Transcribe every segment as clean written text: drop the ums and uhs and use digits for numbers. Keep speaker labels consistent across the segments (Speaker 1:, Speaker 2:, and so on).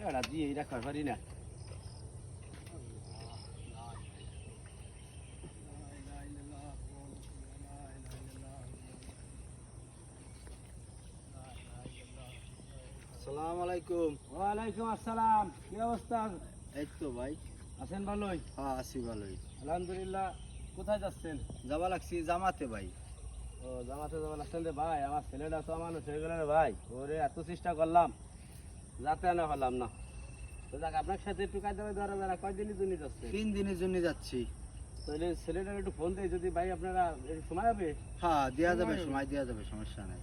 Speaker 1: টাকাটা দিয়ে রাখতে পারি না।
Speaker 2: আসসালামু আলাইকুম।
Speaker 1: ওয়ালাইকুম আসসালাম। কি অবস্থা?
Speaker 2: এই তো ভাই।
Speaker 1: আছেন ভালোই?
Speaker 2: হ্যাঁ আছি ভালোই।
Speaker 1: আলহামদুলিল্লাহ। কোথায় যাচ্ছেন?
Speaker 2: যাবা লাগছি জামাতে ভাই।
Speaker 1: ও জামাতে যাওয়া লাগছেন রে ভাই। আমার ছেলেটা তো মানুষ হয়ে গেল রে ভাই। ওরে এত চেষ্টা করলাম, যাতে আনা হলাম না। তো যাক, আপনার সাথে একটু কাজ দেওয়া যাবে না? কয়দিনের জন্য যাচ্ছে?
Speaker 2: 3 দিনের জন্য যাচ্ছি।
Speaker 1: তাহলে ছেলেটার একটু ফোন দেয়, যদি ভাই আপনারা একটু সময় হবে।
Speaker 2: হ্যাঁ দেওয়া যাবে, সময় দেওয়া যাবে, সমস্যা নাই।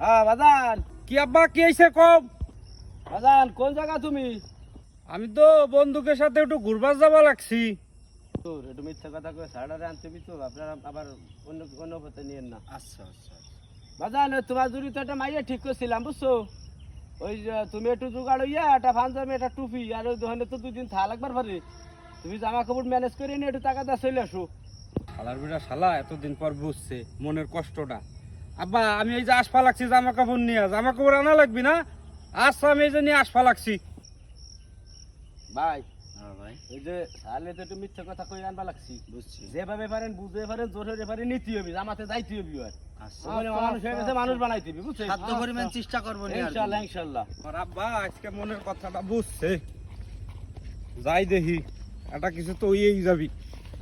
Speaker 1: হ্যাঁ বাজান।
Speaker 3: কি আব্বা, কি হয়েছে কম?
Speaker 1: বাজান কোন জায়গা তুমি?
Speaker 3: আমি তো বন্ধুকের সাথে একটু ঘুরবার যাবা লাগছি।
Speaker 1: তোর একটু মিথ্যা কথা কয়ে সারাটারে আনতে তো আপনারা আবার অন্য অন্য পথে নিয়েন না।
Speaker 2: আচ্ছা আচ্ছা।
Speaker 1: বাজান তোমার জন্য তো একটা মাইয়া ঠিক করছিলাম, বুঝছো? ওই যে তুমি একটু জোগাড় হইয়া একটা পাঞ্জাবি একটা টুপি আর ওই দোকানে তো 2 দিন থা লাগবার পারে। তুমি জামা কাপড় ম্যানেজ করে নিয়ে একটু টাকা দিয়ে চলে আসো।
Speaker 3: শালার বিড়া শালা এতদিন পর বুঝছে মনের কষ্টটা। আব্বা আমি এই যে আসপা লাগছি জামা কাপড় নিয়ে, জামা কাপড় আনা লাগবি না? আচ্ছা আমি এই যে নিয়ে আসপা লাগছি।
Speaker 1: ভাই
Speaker 2: হ্যাঁ ভাই
Speaker 1: ওই যে সালে তো একটু মিথ্যা কথা কই আনবা লাগছি।
Speaker 2: বুঝছি।
Speaker 1: যেভাবে পারেন বুঝতে পারেন, জোর হয়ে পারেন নিতে হবে, জামাতে যাইতে হবে। আর
Speaker 2: আচ্ছা
Speaker 1: ওখানে মানুষ হয়ে গেছে, মানুষ বানাইতে হবে, বুঝছেন?
Speaker 2: সাধ্য পরিমাণ চেষ্টা করবো নি আর কি।
Speaker 1: ইনশাআল্লাহ ইনশাআল্লাহ।
Speaker 3: আর আব্বা আজকে মনের কথাটা বুঝছে, যাই দেখি একটা কিছু তো হইয়েই যাবি।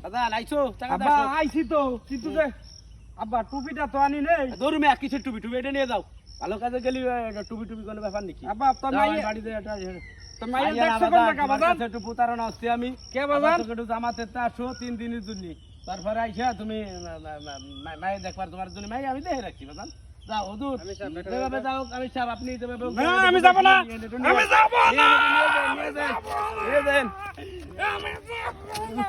Speaker 1: দাদা নাইছো টাকা
Speaker 3: আব্বা
Speaker 1: দাও।
Speaker 3: আইছি তো, কিন্তু যে আব্বা টুপিটা তো আনি নেই।
Speaker 1: ধরুমে এক কিছু টুপি টুপি এটা নিয়ে যাও। ভালো কাজে গেলি টুপি টুপি কোনো ব্যাপার নাকি?
Speaker 3: আব্বা তোর
Speaker 1: যাও,
Speaker 3: মাই
Speaker 1: আমি বাড়িতে একটা
Speaker 3: তোর মাইয়ের
Speaker 1: আইয়া না
Speaker 3: দেখছো কোন
Speaker 1: বাবা,
Speaker 3: জায়গা
Speaker 1: তোমার
Speaker 3: বাজান?
Speaker 1: কাছে একটু প্রতারণা হচ্ছে আমি।
Speaker 3: কে বাজান?
Speaker 1: আমার তোকে একটু জামাতে আসো 3 দিনের জন্য। তারপরে আইসা তুমি মায়ে দেখবার, তোমার জন্য মাই আমি দেখে রাখছি বাজান। যাও হুজুর, যেভাবে যাও আমি চাপ, আপনি যেভাবে
Speaker 3: না আমি যাব না, আমি যাব না।
Speaker 1: নিয়ে যান।
Speaker 3: আমি যাব না।